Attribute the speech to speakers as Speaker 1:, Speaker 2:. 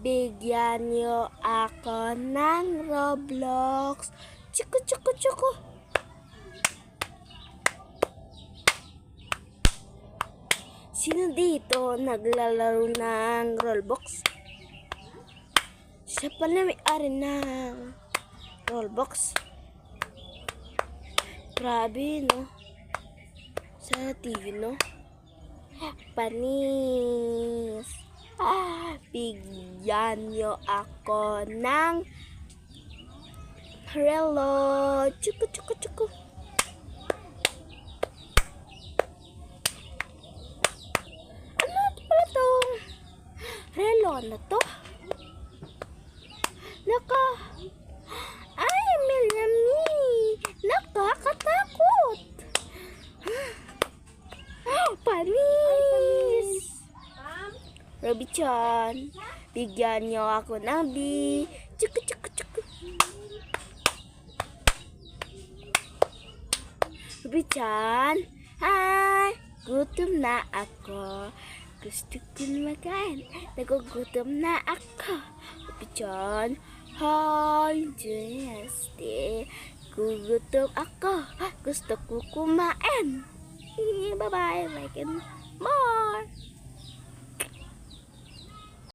Speaker 1: Bigyan niyo ako ng Roblox. Chuku, chuku, chuku. Sino dito naglalaro ng Roblox? Siya pala may-ari ng Roblox. Grabe, no? Sa TV, no? Panis. Bigyan niyo ako ng relo. Chuku, chuku, chuku. Ano pala to? Relo, ano to? Ay, Milami. Nakakatakot. Panis. Robby-chan, bigyan niyo ako ng B. Chuku, chuku, chuku. Robby-chan, hi. Gutom na ako. Gusto ko makain. Nagugutom na ako. Robby-chan, hi. Jesse, gugutom ako. Gusto ko kumain. Bye-bye. Like and more.